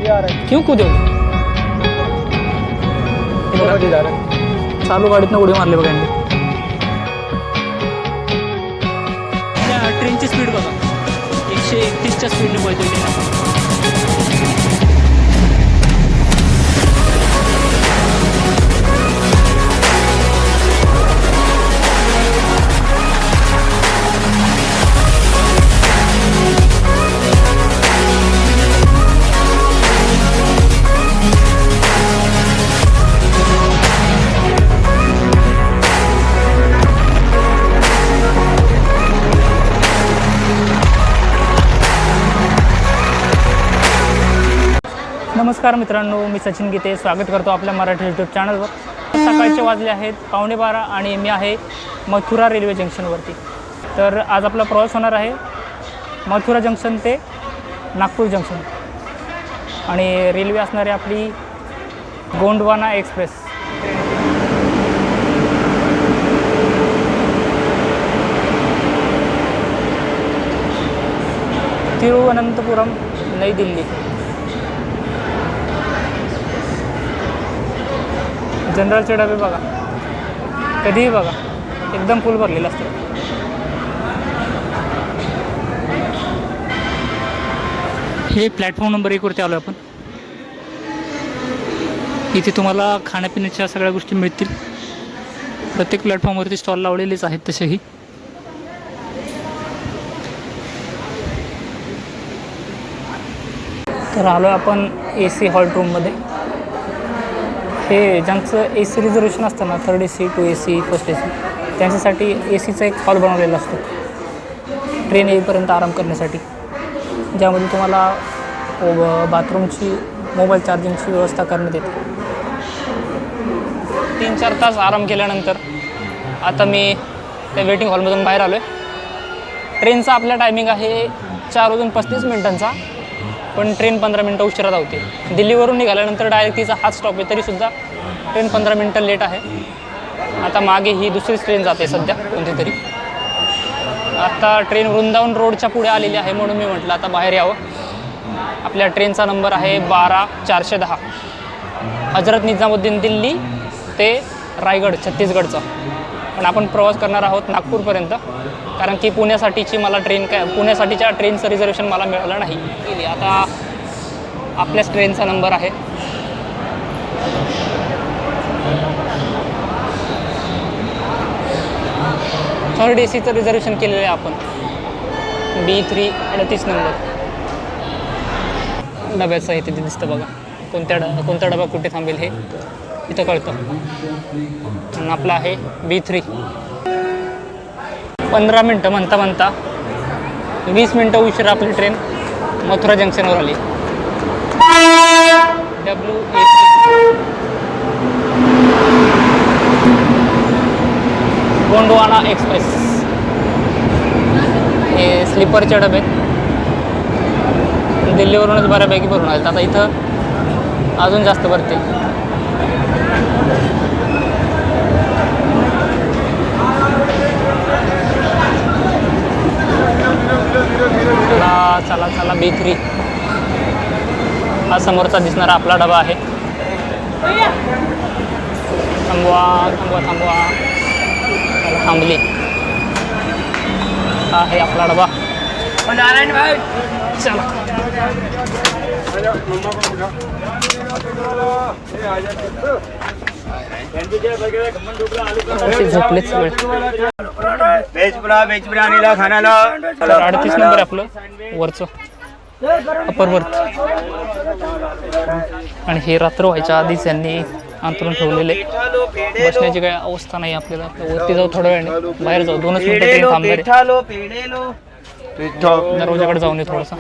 क्यों कूदोगे? चालू गाडीतनं उडी मारली बघा यांनी. ट्रेनची स्पीड बघा, 131च्या स्पीडने पळतोय ट्रेन. नमस्कार मित्रांनो, मी सचिन गीते स्वागत करतो आपल्या मराठी यूट्यूब चॅनलवर. सकाळचे वाजले आहेत 11:15 आणि मी आहे मथुरा रेल्वे जंक्शनवरती. तर आज आपला प्रवास होणार आहे मथुरा जंक्शन ते नागपूर जंक्शन आणि रेल्वे असणारी आपली गोंडवाना एक्सप्रेस. तिरुवनंतपुरम, नई दिल्ली. जनरलचे डबे बघा, कधीही बघा एकदम फुल भरलेलं असतं. हे प्लॅटफॉर्म नंबर 1वरती आलो आपण. इथे तुम्हाला खाण्यापिण्याच्या सगळ्या गोष्टी मिळतील. प्रत्येक प्लॅटफॉर्मवरती स्टॉल लावलेलेच आहेत तसेही. तर आलो आपण AC हॉल रूममध्ये. हे ज्यांचं AC रिझर्वेशन असतं ना, 3rd AC, 2 AC, 1st AC, त्यांच्यासाठी ACचा एक हॉल बनवलेला असतो ट्रेन येईपर्यंत आराम करण्यासाठी, ज्यामध्ये तुम्हाला बाथरूमची, मोबाईल चार्जिंगची व्यवस्था करण्यात येते. 3-4 तास आराम केल्यानंतर आता मी त्या वेटिंग हॉलमधून बाहेर आलो आहे. ट्रेनचा आपला टायमिंग आहे 4:35 पण ट्रेन 15 मिनटं उशिरा धावते. दिल्लीवरून निघाल्यानंतर डायरेक्ट तिचा हाच स्टॉप आहे, तरीसुद्धा ट्रेन 15 मिनटं लेट आहे. आता मागे ही दुसरीच ट्रेन जाते सध्या कोणती तरी. आता ट्रेन वृंदावन रोडच्या पुढे आलेली आहे, म्हणून मी म्हटलं आता बाहेर यावं. आपल्या ट्रेनचा नंबर आहे 12410, हजरत निजामुद्दीन दिल्ली ते रायगड छत्तीसगडचा. पण आपण प्रवास करणार आहोत नागपूरपर्यंत, कारण की पुण्यासाठीच्या ट्रेनचं रिझर्वेशन मला मिळालं नाही. आता आपल्याच ट्रेनचा नंबर आहे. थर्ड ACचं रिझर्वेशन केलेलं आहे आपण, B3 38 नंबर. डब्याचं इथे दिसतं बघा, कोणता डबा कुठे थांबेल हे इथं कळतं. आणि आपला आहे B3. 15 मिनटं म्हणता 20 मिनटं उशिरा आपली ट्रेन मथुरा जंक्शनवर आली. गोंडवाना एक्सप्रेस. हे स्लीपरचे डबे दिल्लीवरूनच बऱ्यापैकी भरून आले. आता इथं अजून जास्त भरतील. चला B3 हा समोरचा दिसणारा आपला डबा आहे. थांबवा. थांबली. हा आहे आपला डबा. नारायण भाई चला. झोपलेच वेळ. 38 नंबर आपलं वरचं अपर वर्थ. आणि हे रात्र व्हायच्या आधीच यांनी अंतरून ठेवलेले. बसण्याची काही अवस्था नाही आपल्याला. वरती जाऊ थोड्या वेळाने, बाहेर जाऊ. 2 मिनिटं ट्रेन थांबणार आहे. दरवाजाकडे जाऊन ये थोडासा.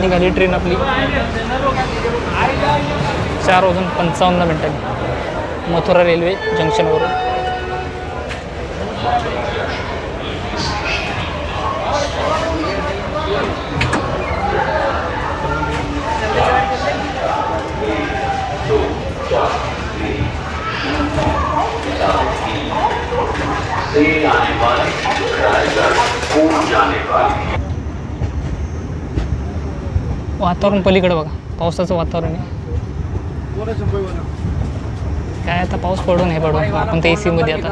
निघाली ट्रेन आपली 4:55 मथुरा रेल्वे जंक्शनवरून. से आने वाले रायगढ़ पूर्व जाने वाले वातावरण पलीकडे बघा, पावसाचं वातावरण आहे. काय आता पाऊस पडून नाही पडून, आपण ते AC मध्ये आता.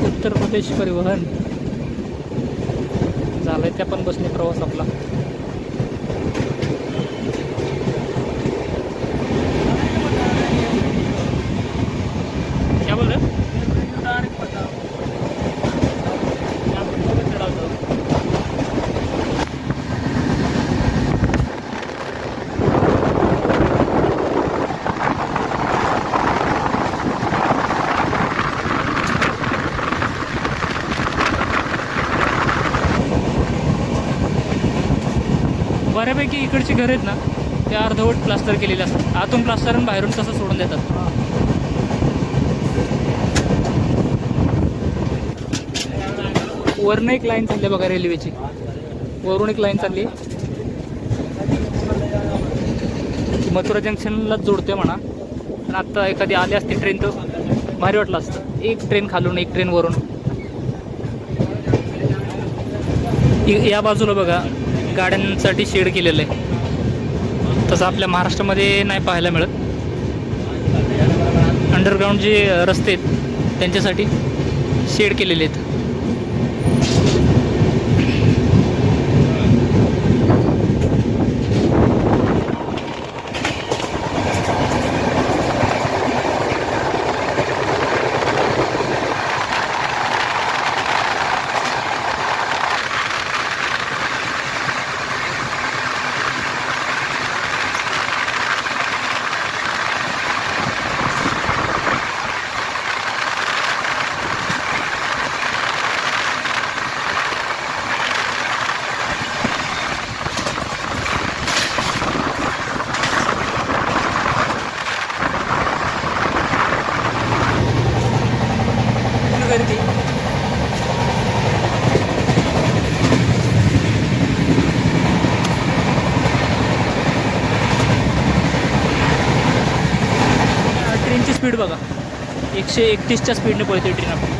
उत्तर प्रदेश परिवहन झालंय, त्या पण बसने प्रवास आपला. क्या बोल रहे हो? बऱ्यापैकी इकडची घर आहेत ना, ते अर्धवट प्लास्टर केलेले असतात. आतून प्लास्टर आणि बाहेरून तसं सोडून देतात. वरून एक लाईन चालली बघा रेल्वेची, वरून एक लाईन चालली, मथुरा जंक्शनलाच जोडते म्हणा. पण आत्ता एखादी आली असती ट्रेन तर भारी वाटलं असतं. एक ट्रेन खालून एक ट्रेन वरून. या बाजूला बघा गाड्यांसाठी शेड केलेलं आहे, तसं आपल्या महाराष्ट्रामध्ये नाही पाहायला मिळत. अंडरग्राऊंड जे रस्ते आहेत त्यांच्यासाठी शेड केलेले आहेत. ट्रेनची स्पीड बघा, 131च्या स्पीडने पळते ट्रेन आपली.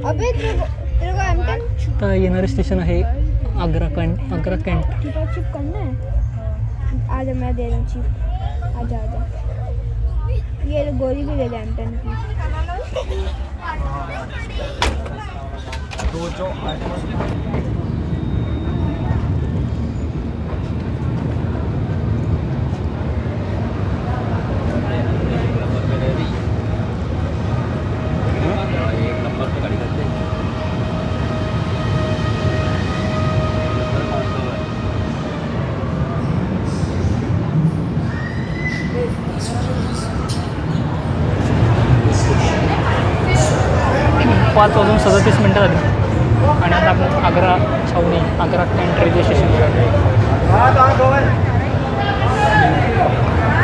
अबे तेरे को एमटेन आता येणारे स्टेशन आहे आग्रा कॅन्ट. चिप करना है. आजा मैं दे रहा हूँ चिप. आजा आजा, ये गोली भी ले ले एमटेन की. पाच वाजून 37 झाली आणि आता आपण आग्रा छावणी, आग्रा कॅन्ट रेल्वे स्टेशनवर आहे.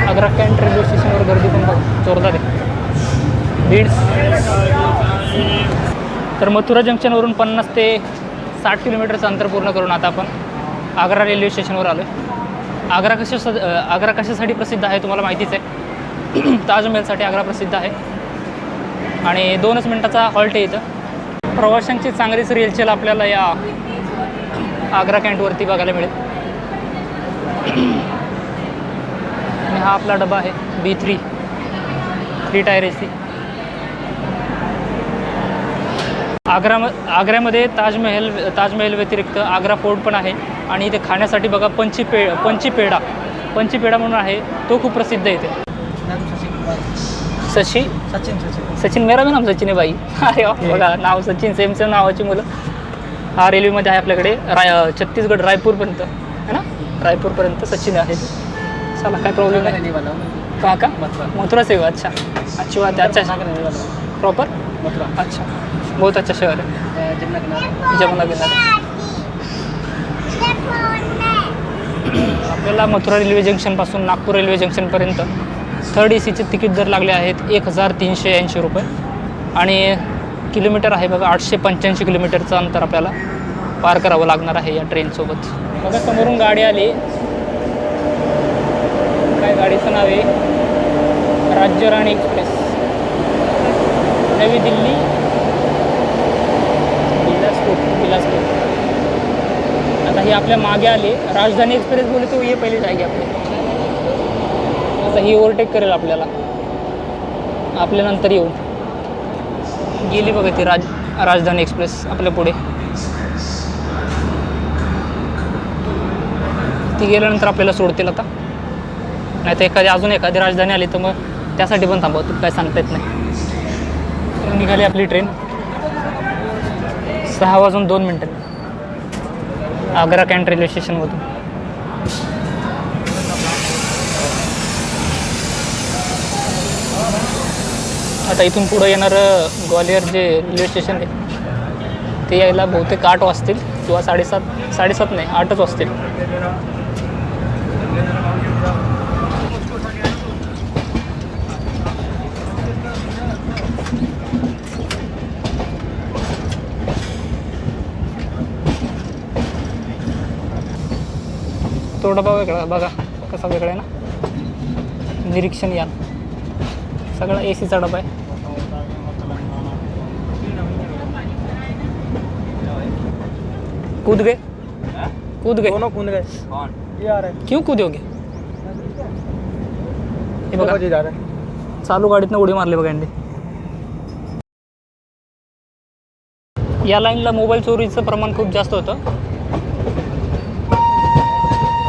आग्रा कॅन्ट रेल्वे स्टेशनवर गर्दी पण जोरदार आहे. दीड तर मथुरा जंक्शनवरून 50 ते 60 किलोमीटरचं अंतर पूर्ण करून आता आपण आग्रा रेल्वे स्टेशनवर आलो आहे. आग्रा कशासाठी प्रसिद्ध आहे तुम्हाला माहितीच आहे. ताजमहलसाठी आग्रा प्रसिद्ध आहे आणि 2च मिनटाचा हॉल्ट आहे इथं. प्रवाशांची चांगलीच रेलचेल आपल्याला या आग्रा कॅन्टवरती बघायला मिळेल. आणि हा आपला डबा आहे B3 3 टायर AC. आग्र्यामध्ये ताजमहल व्यतिरिक्त आग्रा फोर्ट पण आहे आणि इथे खाण्यासाठी बघा पंचीपेढा म्हणून आहे, तो खूप प्रसिद्ध आहे इथे. शशी सचिन सचिन मेरा भी नाम सचिन आहे भाई. अरे वा, बघा नाव सचिन सेम नावाची मुलं. हा रेल्वेमध्ये आहे आपल्याकडे छत्तीसगड रायपूरपर्यंत है ना, रायपूरपर्यंत सचिन आहे. चला काय प्रॉब्लेम नाही. कहाँ का? मथुरा से हो. अच्छा अच्छी बात है. अच्छा प्रॉपर मथुरा. अच्छा बहुत अच्छा शहर है जमुना किनारे. आपल्याला मथुरा रेल्वे जंक्शनपासून नागपूर रेल्वे जंक्शनपर्यंत थर्ड ACचे तिकीट दर लागले आहेत 1380 रुपये. आणि किलोमीटर आहे बघा 885 किलोमीटरचं अंतर आपल्याला पार करावं लागणार आहे या ट्रेनसोबत. बघा समोरून गाडी आली. काय गाडीचं नाव आहे? राज्यराणी एक्सप्रेस, नवी दिल्ली बिलासपूर. आता ही आपल्या मागे आली. राजधानी एक्सप्रेस बोलले तो ये पहिले जायगे आपले. आता ही ओव्हरटेक करेल आपल्याला, आपल्यानंतर येऊन गेली बघा ती राजधानी एक्सप्रेस आपल्या पुढे. ती गेल्यानंतर आपल्याला सोडतील आता, नाही तर अजून एखादी राजधानी आली तर मग त्यासाठी पण थांबवतील, काय सांगता येत नाही. निघाली आपली ट्रेन 6:02 आग्रा कॅन्ट रेल्वे स्टेशनमधून. आता इथून पुढं येणारं ग्वालियर जे रेल्वे स्टेशन आहे ते यायला बहुतेक 8 वाजतील किंवा 7:30 नाही 8च वाजतील. तो डबा वेगळा बघा कसा वेगळा आहे ना. निरीक्षण यान सगळा ACचा डबा आहे. कूद गए दोनों कूद गए. ये आ रहा है. क्यों कूदोगे? हे बघा जा रहा है. चालू गाडीतनं उडी मारली बघा यांनी. या लाईनला मोबाईल चोरीचं प्रमाण खूप जास्त होतं.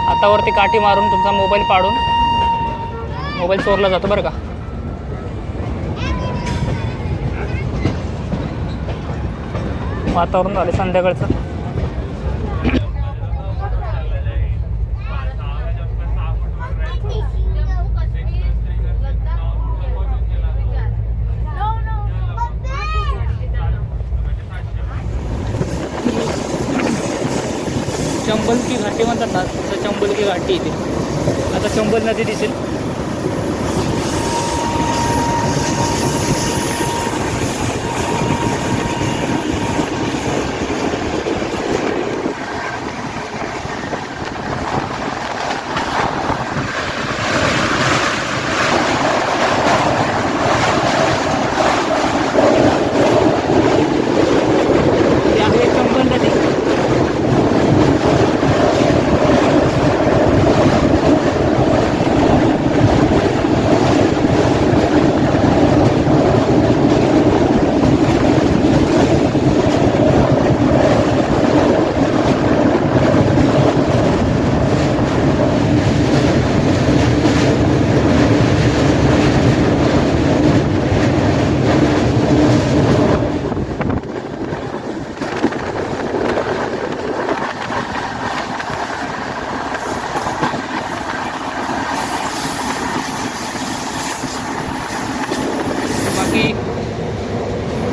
हातावरती काठी मारून तुमचा मोबाईल पाडून मोबाईल चोरला जातो बरं का. वातावरण झालं संध्याकाळचं. चंबल की घाटी म्हणतात ना, तसं चंबल की घाटी इथे. आता चंबल नदी दिसेल.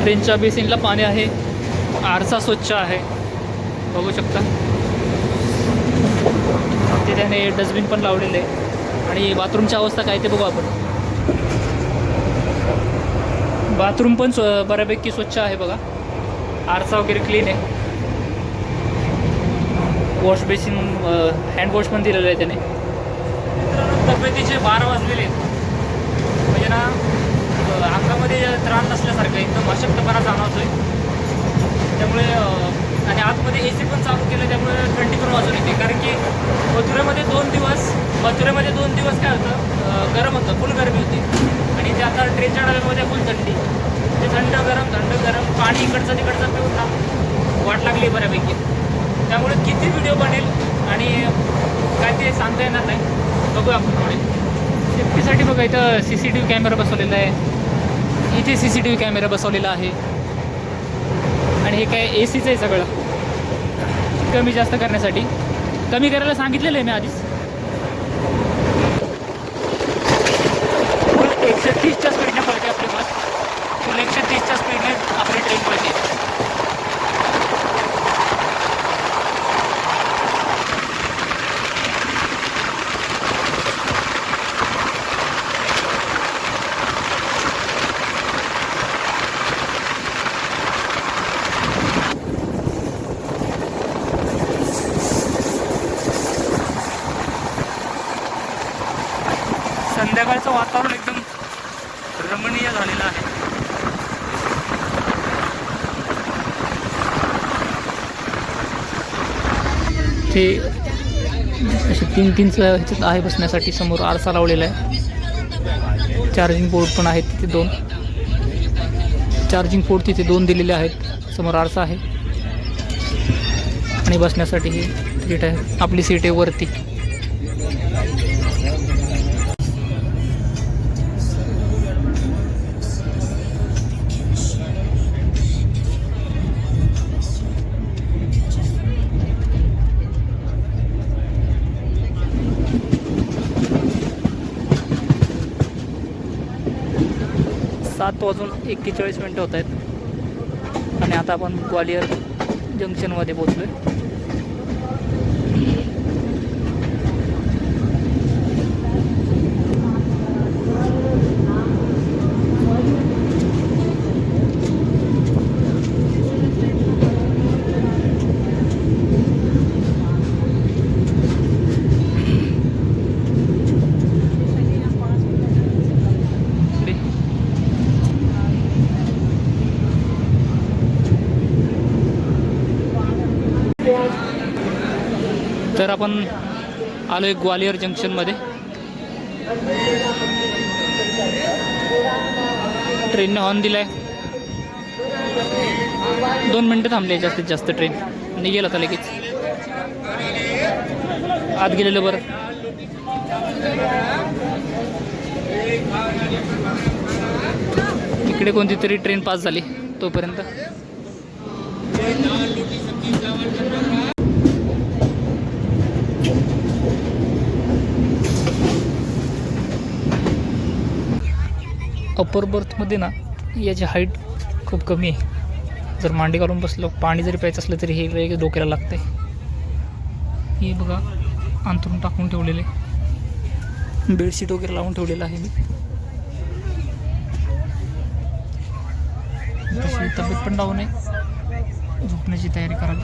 ट्रेनच्या बेसिनला पाणी आहे. आरसा स्वच्छ आहे बघू शकता. ते त्याने डस्टबिन पण लावलेलं आहे. आणि बाथरूमची अवस्था काय ते बघू आपण. बाथरूम पण बऱ्यापैकी स्वच्छ आहे बघा. आरसा वगैरे क्लीन आहे. वॉश बेसिन हँडवॉश पण दिलेलं आहे त्याने. तब्येतीचे 12 वाजलेले आहेत. म्हणजे ना अंगामध्ये त्राण नसल्यासारखं एकदम अशक्तपणा जाणवतोय. त्यामुळे आणि आतमध्ये AC पण चालू केलं त्यामुळे थंडी पण वाजून येते. कारण की मथुरेमध्ये 2 दिवस काय होतं, गरम होतं, फुल गरमी होती. आणि ते आता ट्रेनच्या डब्यामध्ये फुल थंडी. ते थंड गरम पाणी इकडचं तिकडचं पिऊन ना वाट लागली बऱ्यापैकी. त्यामुळे किती व्हिडिओ बनेल आणि काय ते सांगता येणार नाही. बघूया आपण थोडे. सेफ्टीसाठी बघा इथं CCTV कॅमेरा बसवलेला आहे. इथे CCTV कॅमेरा बसवलेला आहे आणि हे काय ACचं आहे सगळं, कमी जास्त करण्यासाठी. कमी करायला सांगितलेलं आहे मी आधीच. 130च्या स्पीडने पळते आपली बस, फुल 130च्या स्पीडने आपली ट्रेन पळते. संध्याकाळचं वातावरण एकदम रमणीय झालेलं आहे. ते असे 3-3चं ह्याच्यात आहे बसण्यासाठी. समोर आरसा लावलेला आहे. चार्जिंग पोर्ट पण आहेत तिथे 2. चार्जिंग पोर्ट तिथे 2 दिलेले आहेत. समोर आरसा आहे आणि बसण्यासाठी ही सीट आहे. आपली सीट आहे वरती. सात वाजून 41 मिनटं होत आहेत आणि आता आपण ग्वालियर जंक्शनमध्ये पोचलो आहे. तर आपण आलो आहे ग्वालियर जंक्शनमध्ये. ट्रेनने हॉर्न दिला आहे. 2 मिनटं थांबले जास्तीत जास्त. ट्रेन निघेल आता लगेच. आत गेलेलं बरं. इकडे कोणती तरी ट्रेन पास झाली तोपर्यंत. अप्पर बर्थमध्ये ना याची हाईट खूप कमी आहे. जर मांडी घालून बसलो, पाणी जरी प्यायचं असलं तरी हे वेगळं डोक्याला लागतं आहे. हे बघा अंथरून टाकून ठेवलेले, बेडशीट वगैरे लावून ठेवलेलं आहे मी. तशी तब्येत पण डाऊन आहे, झोपण्याची तयारी करावी.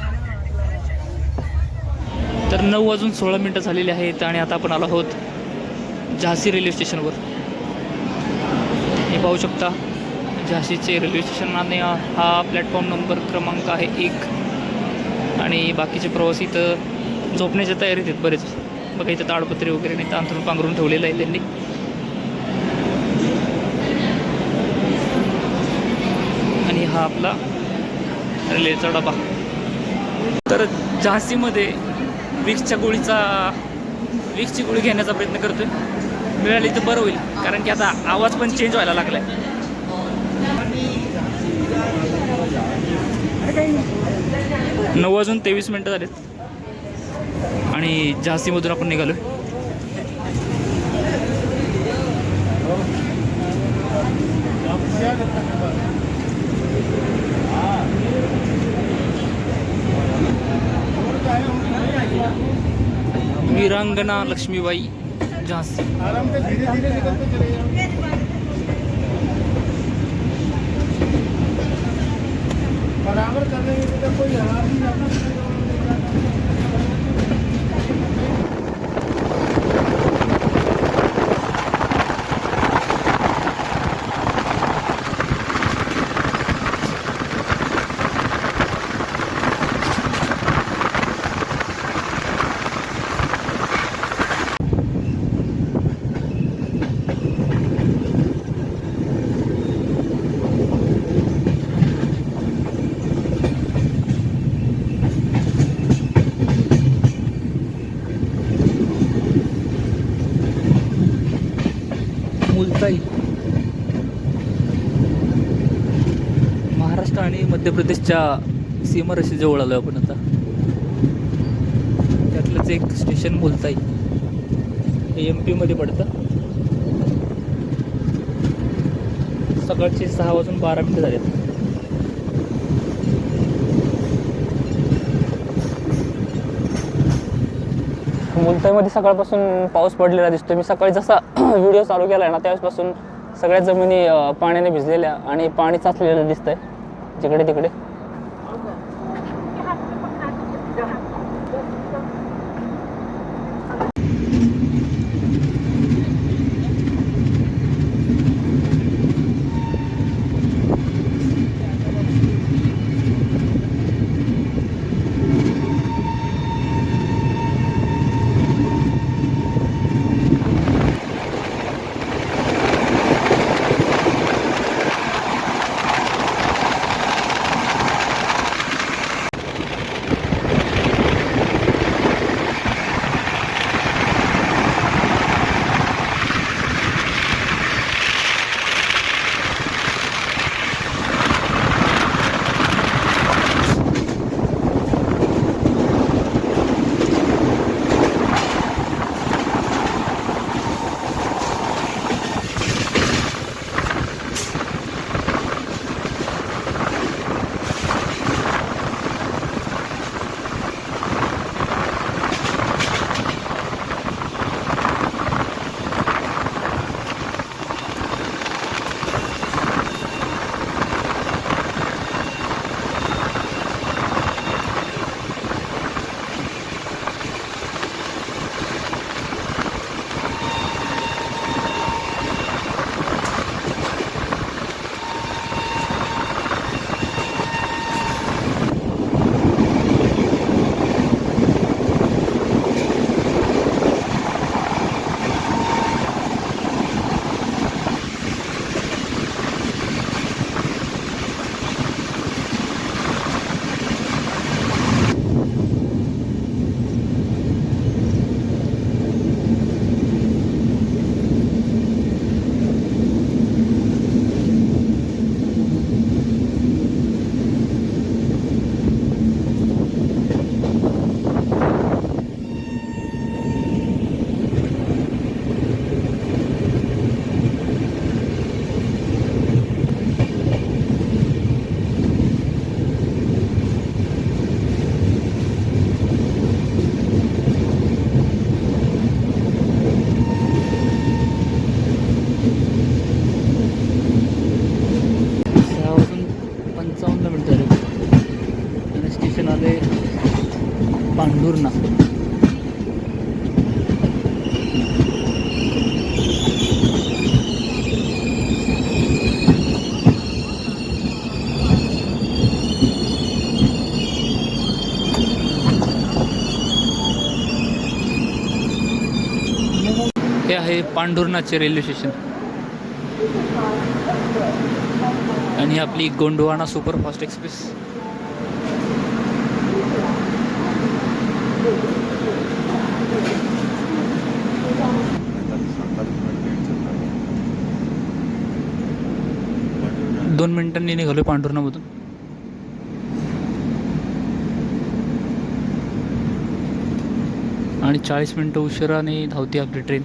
तर 9 वाजून 16 मिनटं झालेली आहेत आणि आता आपण आलो आहोत झाशी रेल्वे स्टेशनवर. हे पाहू शकता झाशीचे रेल्वे स्टेशन आणि हा प्लॅटफॉर्म नंबर क्रमांक आहे 1 आणि बाकीचे प्रवासी इथं झोपण्याच्या तयारीत आहेत बरेच. बघा इथं ताडपत्री वगैरे नाही तर अंथरून पांघरून ठेवलेलं आहे त्यांनी. आणि हा आपला रेल्वेचा डबा. तर झाशीमध्ये विक्सची गोळी घेण्याचा प्रयत्न करतोय. मिळाली तर बरं होईल, कारण की आता आवाज पण चेंज व्हायला लागला आहे. 9 वाजून 23 मिनटं झालेत आणि झाशीमधून आपण निघालो. वीरांगना लक्ष्मीबाई झांसी. बराबर करने के लिए कोई हरा नहीं जाता. मुलताई मध्य प्रदेशच्या सीमारेषेजवळ आलो आपण आता. त्यातलंच एक स्टेशन मुलताई, हे MP मध्ये पडतं. सकाळचे 6:12 झालेत. मुलताईमध्ये सकाळपासून पाऊस पडलेला दिसतो. मी सकाळी जसा व्हिडिओ चालू केला आहे ना त्यावेळेसपासून सगळ्या जमिनी पाण्याने भिजलेल्या आणि पाणी साचलेलं दिसतंय जिकडे तिकडे. पांढुर्णा. हे आहे पांढुर्णाचे रेल्वे स्टेशन आणि आपली गोंडवाना सुपरफास्ट एक्सप्रेस. दोन मिनिटांनी निघालोय पांढुर्णामधून. आणि 40 मिनिटं उशिराने धावते आपली ट्रेन.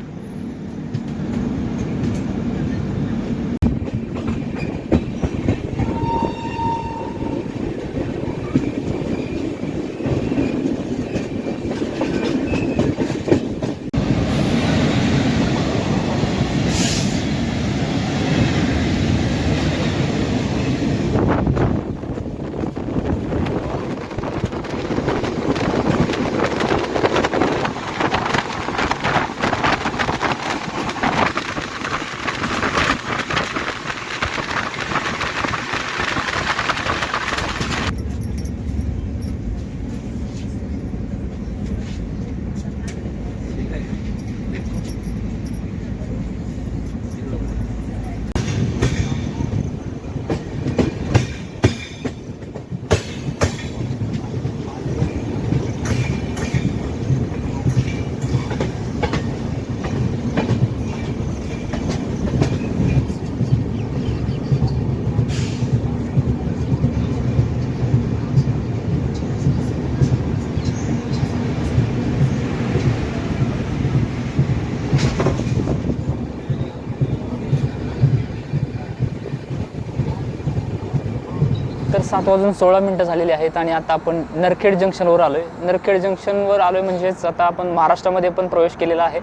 7:16 झालेली आहेत आणि आता आपण नरखेड जंक्शनवर आलो आहे. नरखेड जंक्शनवर आलो आहे म्हणजेच आता आपण महाराष्ट्रामध्ये पण प्रवेश केलेला आहे.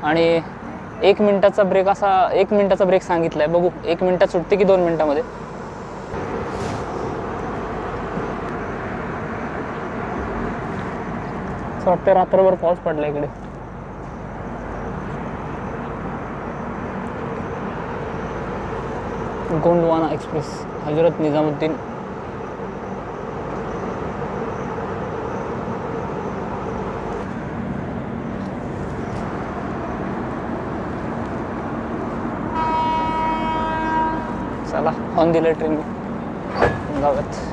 आणि 1 मिनिटाचा ब्रेक सांगितला आहे. बघू 1 मिनिटात सुटते की 2 मिनिटामध्ये. असं वाटतं रात्रभर पाऊस पडला इकडे. गोंडवाना एक्सप्रेस हजरत निजामुद्दीन. चला हॉर्न दिलं ट्रेन गावात.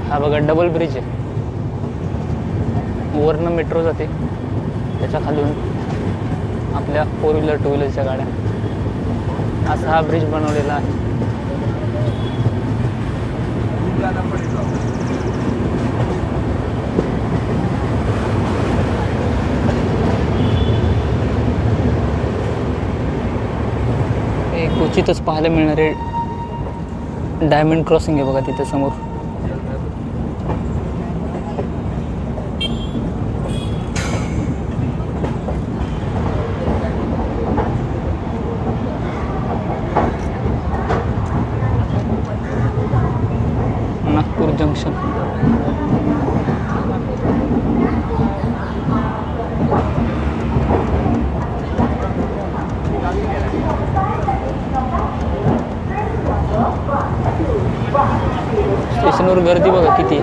हा बघा डबल ब्रिज आहे. वरनं मेट्रो जाते, त्याच्या खालून आपल्या 4 व्हीलर 2 व्हीलरच्या गाड्या. असा हा ब्रिज बनवलेला आहे. एक क्वचितच पाहायला मिळणारे डायमंड क्रॉसिंग आहे बघा तिथे समोर. नागपूर जंक्शन. स्टेशनवर गर्दी बघा किती.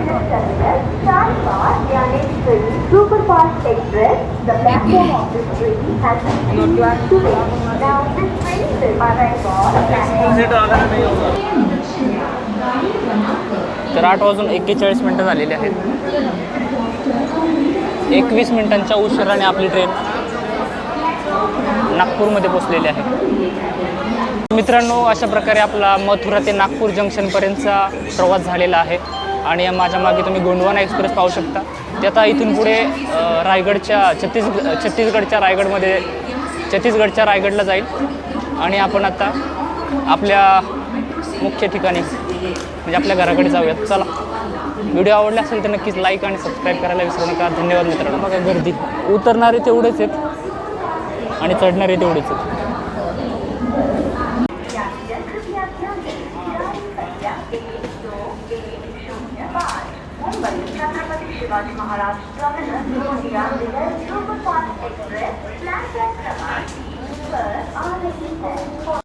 Superfast Express, the platform of this train has been changed today. Now this train will arrive on तर 8:41 झालेले आहेत. 21 मिनिटांच्या उशिराने आपली ट्रेन नागपूरमध्ये पोचलेली आहे. मित्रांनो, अशा प्रकारे आपला मथुरा ते नागपूर जंक्शनपर्यंतचा प्रवास झालेला आहे. आणि माझ्या मागे तुम्ही गोंडवाना एक्सप्रेस पाहू शकता. ते आता इथून पुढे छत्तीसगडच्या रायगडला जाईल. आणि आपण आता आपल्या मुख्य ठिकाणी म्हणजे आपल्या घराकडे जाऊयात. चला, व्हिडिओ आवडला असेल तर नक्कीच लाईक आणि सबस्क्राईब करायला विसरू नका. धन्यवाद मित्रांनो. बघा गर्दी. उतरणारे तेवढेच आहेत आणि चढणारे तेवढेच आहेत. Chhatrapati Shivaji Maharaj terminus Gondia superfast express platform क्रमांक 3 पर आ रही है.